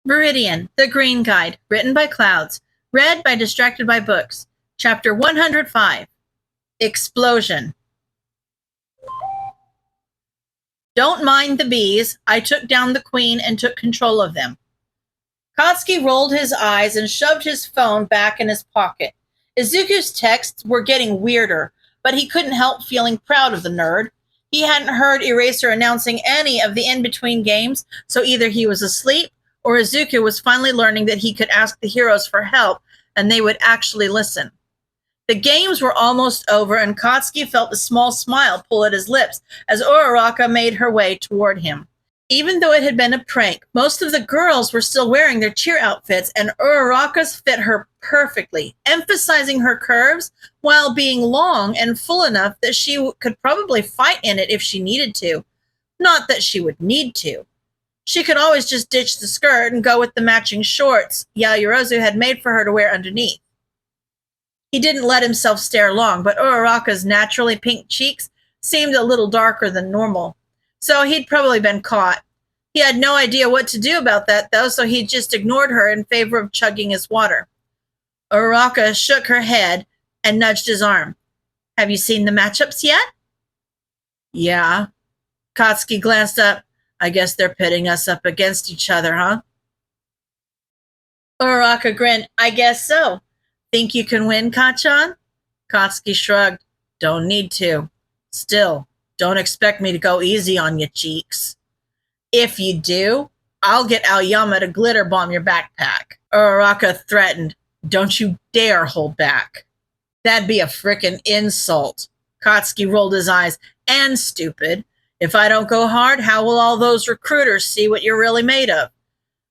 Viridian, The Green Guide, written by Clouds, read by Distracted by Books. Chapter 105, Explosion. Don't mind the bees. I took down the queen and took control of them. Kotsky rolled his eyes and shoved his phone back in his pocket. Izuku's texts were getting weirder, but he couldn't help feeling proud of the nerd. He hadn't heard Eraser announcing any of the in-between games, so either he was asleep or Izuku was finally learning that he could ask the heroes for help and they would actually listen. The games were almost over and Kotsky felt a small smile pull at his lips as Uraraka made her way toward him. Even though it had been a prank, most of the girls were still wearing their cheer outfits and Uraraka's fit her perfectly, emphasizing her curves while being long and full enough that she could probably fight in it if she needed to. Not that she would need to. She could always just ditch the skirt and go with the matching shorts Yayorozu had made for her to wear underneath. He didn't let himself stare long, but Uraraka's naturally pink cheeks seemed a little darker than normal, so he'd probably been caught. He had no idea what to do about that, though, so he just ignored her in favor of chugging his water. Uraraka shook her head and nudged his arm. Have you seen the matchups yet? Yeah. Kotsky glanced up. I guess they're pitting us up against each other, huh? Uraraka grinned. I guess so. Think you can win, Kachan? Kotsky shrugged. Don't need to. Still, don't expect me to go easy on you, cheeks. If you do, I'll get Aoyama to glitter bomb your backpack. Uraraka threatened. Don't you dare hold back. That'd be a frickin' insult. Kotsky rolled his eyes. And stupid. If I don't go hard, how will all those recruiters see what you're really made of?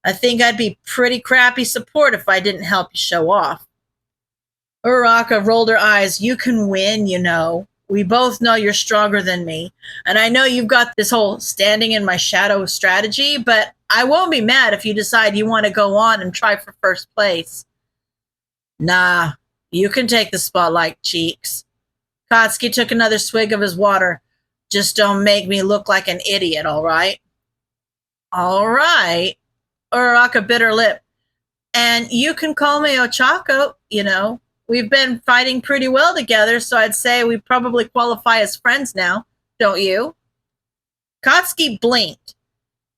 I think I'd be pretty crappy support if I didn't help you show off. Uraraka rolled her eyes. You can win, you know. We both know you're stronger than me. And I know you've got this whole standing in my shadow strategy, but I won't be mad if you decide you want to go on and try for first place. Nah, you can take the spotlight, cheeks. Kotsky took another swig of his water. Just don't make me look like an idiot, all right? All right. Uraraka bit her lip. And you can call me Ochako, you know. We've been fighting pretty well together, so I'd say we probably qualify as friends now, don't you? Kotsky blinked.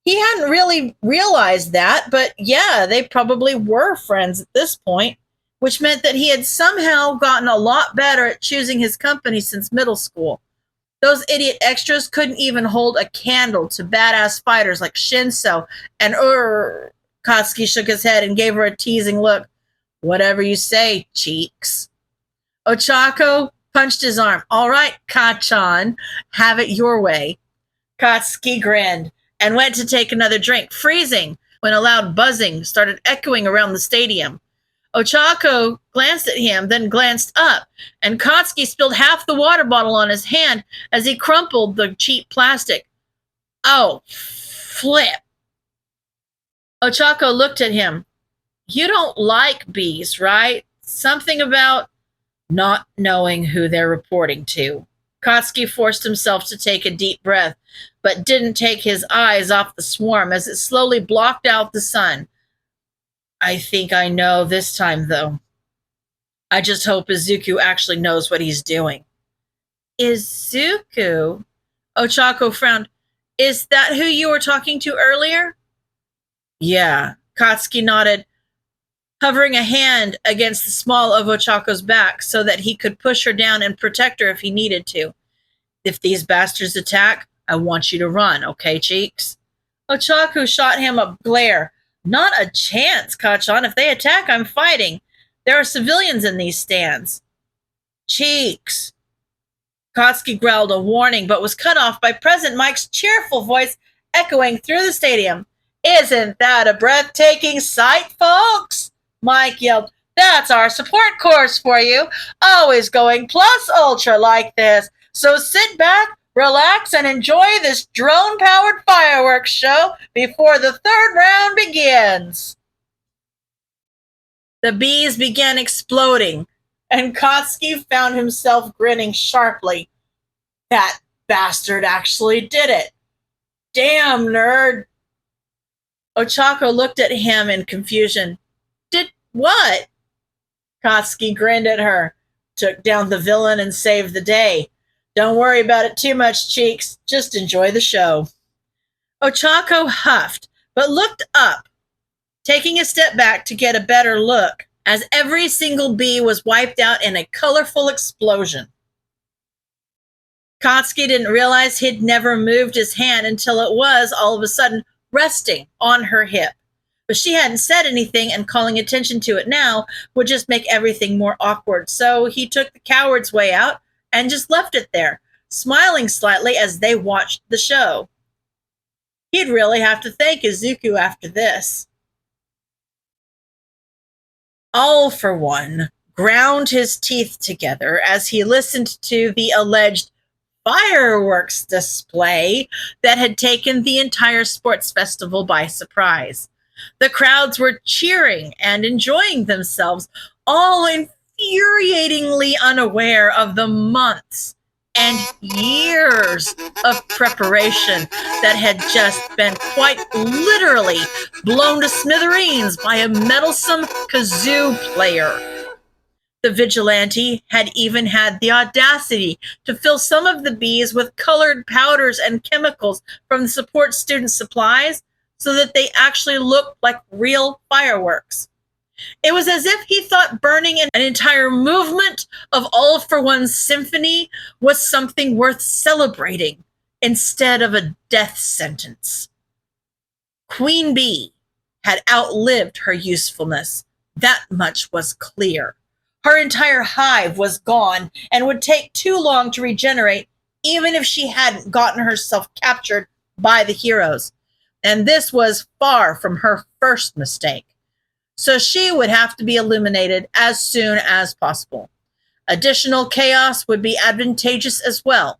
He hadn't really realized that, but yeah, they probably were friends at this point, which meant that he had somehow gotten a lot better at choosing his company since middle school. Those idiot extras couldn't even hold a candle to badass fighters like Shinso and Kotsky shook his head and gave her a teasing look. Whatever you say, cheeks. Ochako punched his arm. All right, Kachan, have it your way. Kotsky grinned and went to take another drink, freezing when a loud buzzing started echoing around the stadium. Ochako glanced at him, then glanced up, and Kotsky spilled half the water bottle on his hand as he crumpled the cheap plastic. Oh, flip. Ochako looked at him. You don't like bees, right? Something about not knowing who they're reporting to. Kotsky forced himself to take a deep breath, but didn't take his eyes off the swarm as it slowly blocked out the sun. I think I know this time, though. I just hope Izuku actually knows what he's doing. Izuku? Ochako frowned. Is that who you were talking to earlier? Yeah. Kotsky nodded, hovering a hand against the small of Ochako's back so that he could push her down and protect her if he needed to. If these bastards attack, I want you to run, okay, cheeks? Ochako shot him a glare. Not a chance, Kachan. If they attack, I'm fighting. There are civilians in these stands. Cheeks. Kotsky growled a warning, but was cut off by President Mike's cheerful voice echoing through the stadium. Isn't that a breathtaking sight, folks? Mike yelled. That's our support course for you. Always going plus ultra like this. So sit back, relax, and enjoy this drone-powered fireworks show before the third round begins. The bees began exploding, and Kotsky found himself grinning sharply. That bastard actually did it. Damn, nerd. Ochako looked at him in confusion. Did what? Katsuki grinned at her, took down the villain, and saved the day. Don't worry about it too much, Cheeks. Just enjoy the show. Ochako huffed, but looked up, taking a step back to get a better look, as every single bee was wiped out in a colorful explosion. Katsuki didn't realize he'd never moved his hand until it was, all of a sudden, resting on her hip. But she hadn't said anything, and calling attention to it now would just make everything more awkward. So he took the coward's way out and just left it there, smiling slightly as they watched the show. He'd really have to thank Izuku after this. All for one ground his teeth together as he listened to the alleged fireworks display that had taken the entire sports festival by surprise. The crowds were cheering and enjoying themselves, all infuriatingly unaware of the months and years of preparation that had just been quite literally blown to smithereens by a meddlesome kazoo player. The vigilante had even had the audacity to fill some of the bees with colored powders and chemicals from the support student supplies so that they actually looked like real fireworks. It was as if he thought burning an entire movement of All for One's symphony was something worth celebrating instead of a death sentence. Queen Bee had outlived her usefulness. That much was clear. Her entire hive was gone and would take too long to regenerate, even if she hadn't gotten herself captured by the heroes. And this was far from her first mistake. So she would have to be eliminated as soon as possible. Additional chaos would be advantageous as well.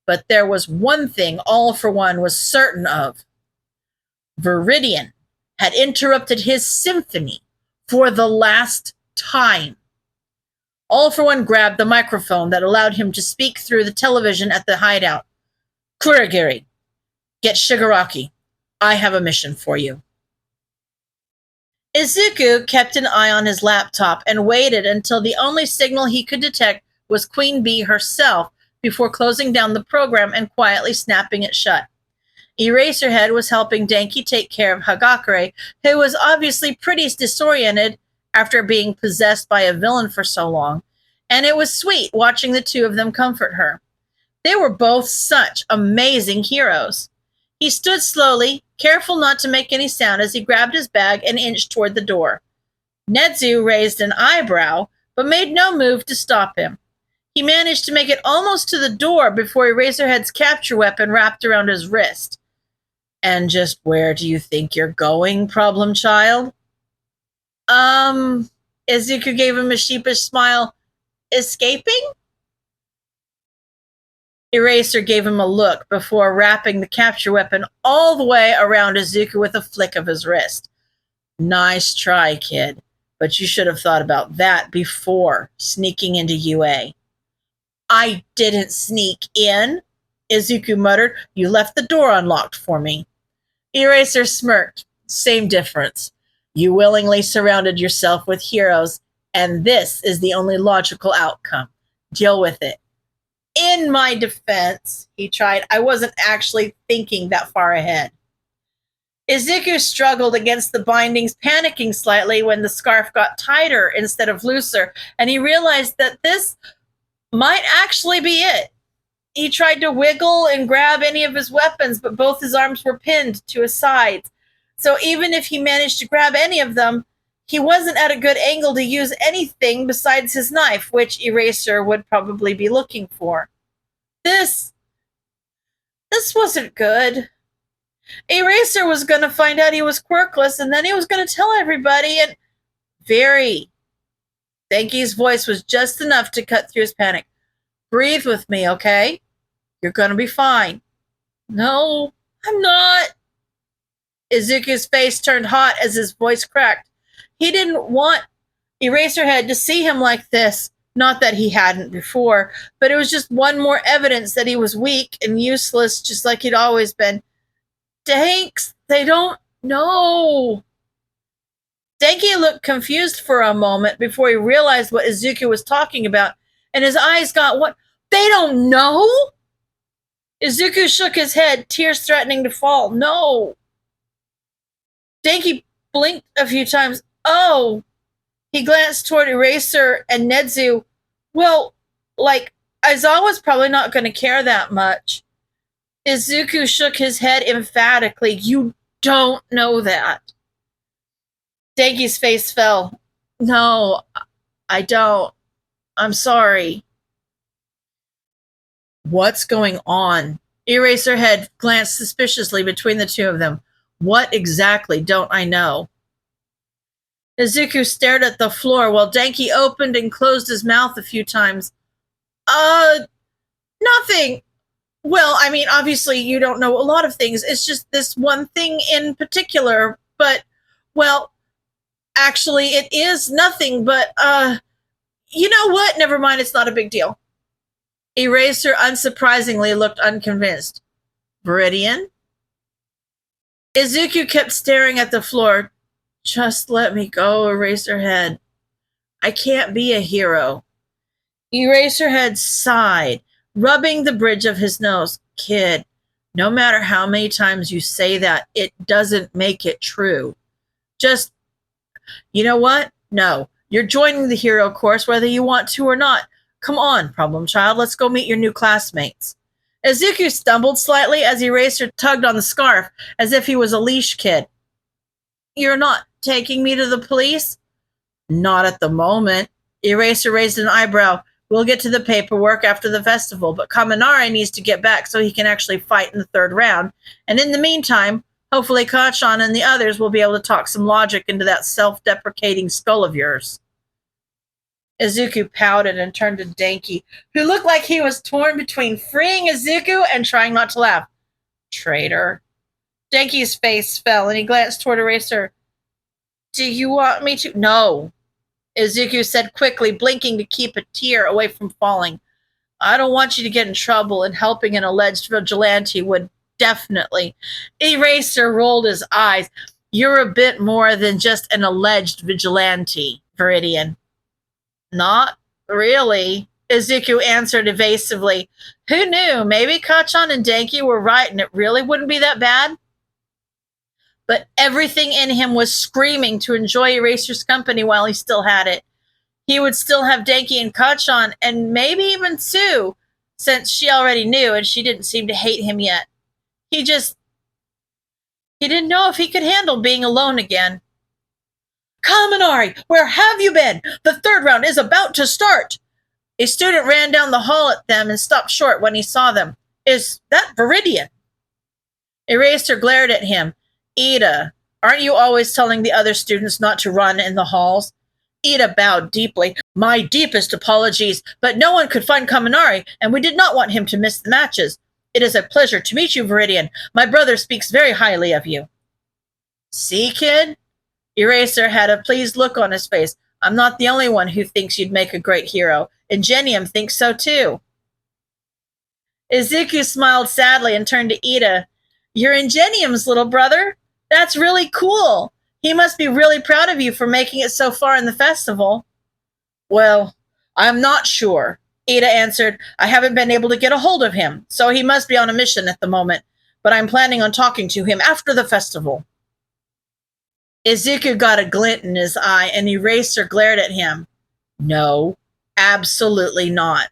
But there was one thing All for One was certain of. Viridian had interrupted his symphony for the last time. All for One grabbed the microphone that allowed him to speak through the television at the hideout. Kuragiri, get Shigaraki. I have a mission for you. Izuku kept an eye on his laptop and waited until the only signal he could detect was Queen Bee herself before closing down the program and quietly snapping it shut. Eraserhead was helping Denki take care of Hagakure, who was obviously pretty disoriented after being possessed by a villain for so long, and it was sweet watching the two of them comfort her. They were both such amazing heroes. He stood slowly, careful not to make any sound as he grabbed his bag and inched toward the door. Netsu raised an eyebrow, but made no move to stop him. He managed to make it almost to the door before Eraserhead's capture weapon wrapped around his wrist. And just where do you think you're going, problem child? Izuku gave him a sheepish smile. Escaping? Eraser gave him a look before wrapping the capture weapon all the way around Izuku with a flick of his wrist. Nice try, kid, but you should have thought about that before sneaking into UA. I didn't sneak in, Izuku muttered. You left the door unlocked for me. Eraser smirked. Same difference. You willingly surrounded yourself with heroes, and this is the only logical outcome. Deal with it. In my defense, he tried, I wasn't actually thinking that far ahead. Izuku struggled against the bindings, panicking slightly when the scarf got tighter instead of looser, and he realized that this might actually be it. He tried to wiggle and grab any of his weapons, but both his arms were pinned to his sides. So even if he managed to grab any of them, he wasn't at a good angle to use anything besides his knife, which Eraser would probably be looking for. This wasn't good. Eraser was going to find out he was quirkless, and then he was going to tell everybody, and Denki's voice was just enough to cut through his panic. Breathe with me, okay? You're going to be fine. No, I'm not. Izuku's face turned hot as his voice cracked. He didn't want Eraserhead to see him like this. Not that he hadn't before, but it was just one more evidence that he was weak and useless, just like he'd always been. Danks, they don't No. Denki looked confused for a moment before he realized what Izuku was talking about, and his eyes got what? They don't know? Izuku shook his head, tears threatening to fall. No. Denki blinked a few times. Oh. He glanced toward Eraser and Nezu. Well, like, Aizawa's probably not going to care that much. Izuku shook his head emphatically. You don't know that. Denki's face fell. No, I don't. I'm sorry. What's going on? Eraserhead glanced suspiciously between the two of them. What exactly don't I know? Izuku stared at the floor while Denki opened and closed his mouth a few times. Nothing. Well, I mean, obviously you don't know a lot of things. It's just this one thing in particular. But, well, actually it is nothing, but, you know what? Never mind, it's not a big deal. Eraser unsurprisingly looked unconvinced. Viridian? Izuku kept staring at the floor. Just let me go, Eraserhead. I can't be a hero. Eraserhead sighed, rubbing the bridge of his nose. Kid, no matter how many times you say that, it doesn't make it true. Just, you know what? No, you're joining the hero course whether you want to or not. Come on, problem child, let's go meet your new classmates. Izuku stumbled slightly as Eraser tugged on the scarf as if he was a leash kid. You're not taking me to the police? Not at the moment. Eraser raised an eyebrow. We'll get to the paperwork after the festival, but Kaminari needs to get back so he can actually fight in the third round. And in the meantime, hopefully Kachan and the others will be able to talk some logic into that self-deprecating skull of yours. Izuku pouted and turned to Denki, who looked like he was torn between freeing Izuku and trying not to laugh. Traitor. Denki's face fell and he glanced toward Eraser. Do you want me to? No. Izuku said quickly, blinking to keep a tear away from falling. I don't want you to get in trouble, and helping an alleged vigilante would definitely. Eraser rolled his eyes. You're a bit more than just an alleged vigilante, Viridian. Not really, Izuku answered evasively. Who knew? Maybe Kachan and Denki were right and it really wouldn't be that bad. But everything in him was screaming to enjoy Eraser's company while he still had it. He would still have Denki and Kachan, and maybe even Sue, since she already knew and she didn't seem to hate him yet. He didn't know if he could handle being alone again. Kaminari, where have you been? The third round is about to start. A student ran down the hall at them and stopped short when he saw them. Is that Viridian? Eraser glared at him. Ida, aren't you always telling the other students not to run in the halls? Ida bowed deeply. My deepest apologies, but no one could find Kaminari, and we did not want him to miss the matches. It is a pleasure to meet you, Viridian. My brother speaks very highly of you. See, kid? Eraser had a pleased look on his face. I'm not the only one who thinks you'd make a great hero. Ingenium thinks so too. Izuku smiled sadly and turned to Ida. You're Ingenium's little brother? That's really cool. He must be really proud of you for making it so far in the festival. Well, I'm not sure, Ida answered. I haven't been able to get a hold of him, so he must be on a mission at the moment. But I'm planning on talking to him after the festival. Izuku got a glint in his eye, and Eraser glared at him. No, absolutely not.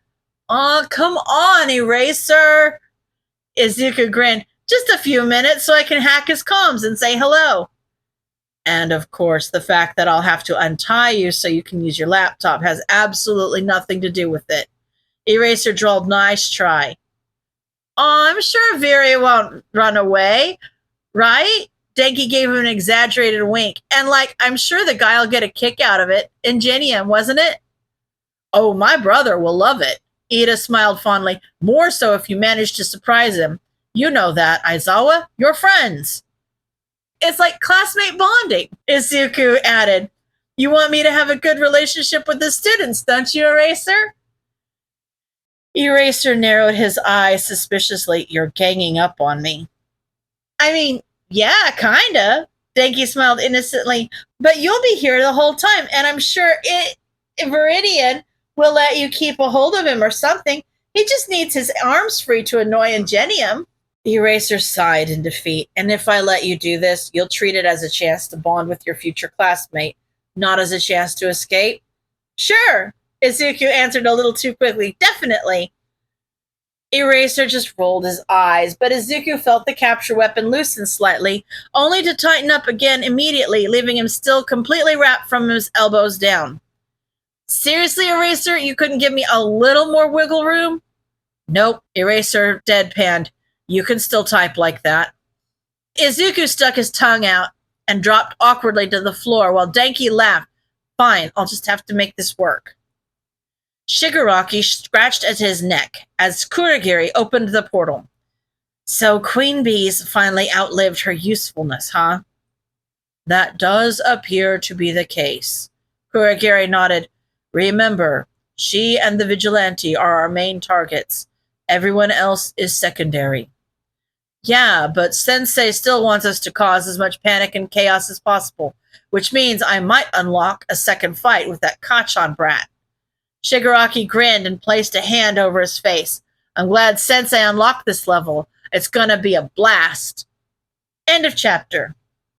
Oh, come on, Eraser. Izuku grinned. Just a few minutes so I can hack his comms and say hello. And of course, the fact that I'll have to untie you so you can use your laptop has absolutely nothing to do with it. Eraser drawled, nice try. Oh, I'm sure Viri won't run away, right? Denki gave him an exaggerated wink. And I'm sure the guy'll get a kick out of it. Ingenium, wasn't it? Oh, my brother will love it. Ida smiled fondly. More so if you manage to surprise him. You know that, Aizawa. You're friends. It's like classmate bonding, Izuku added. You want me to have a good relationship with the students, don't you, Eraser? Eraser narrowed his eyes suspiciously. You're ganging up on me. I mean, yeah, kinda. Denki smiled innocently. But you'll be here the whole time, and I'm sure Viridian will let you keep a hold of him or something. He just needs his arms free to annoy Ingenium. Eraser sighed in defeat. And if I let you do this, you'll treat it as a chance to bond with your future classmate, not as a chance to escape? Sure, Izuku answered a little too quickly. Definitely. Eraser just rolled his eyes, but Izuku felt the capture weapon loosen slightly, only to tighten up again immediately, leaving him still completely wrapped from his elbows down. Seriously, Eraser, you couldn't give me a little more wiggle room? Nope, Eraser deadpanned. You can still type like that. Izuku stuck his tongue out and dropped awkwardly to the floor while Denki laughed. Fine, I'll just have to make this work. Shigaraki scratched at his neck as Kurogiri opened the portal. So Queen Bee's finally outlived her usefulness, huh? That does appear to be the case. Kurogiri nodded. Remember, she and the Vigilante are our main targets. Everyone else is secondary. Yeah, but Sensei still wants us to cause as much panic and chaos as possible, which means I might unlock a second fight with that Kachan brat. Shigaraki grinned and placed a hand over his face. I'm glad Sensei unlocked this level. It's gonna be a blast. End of chapter.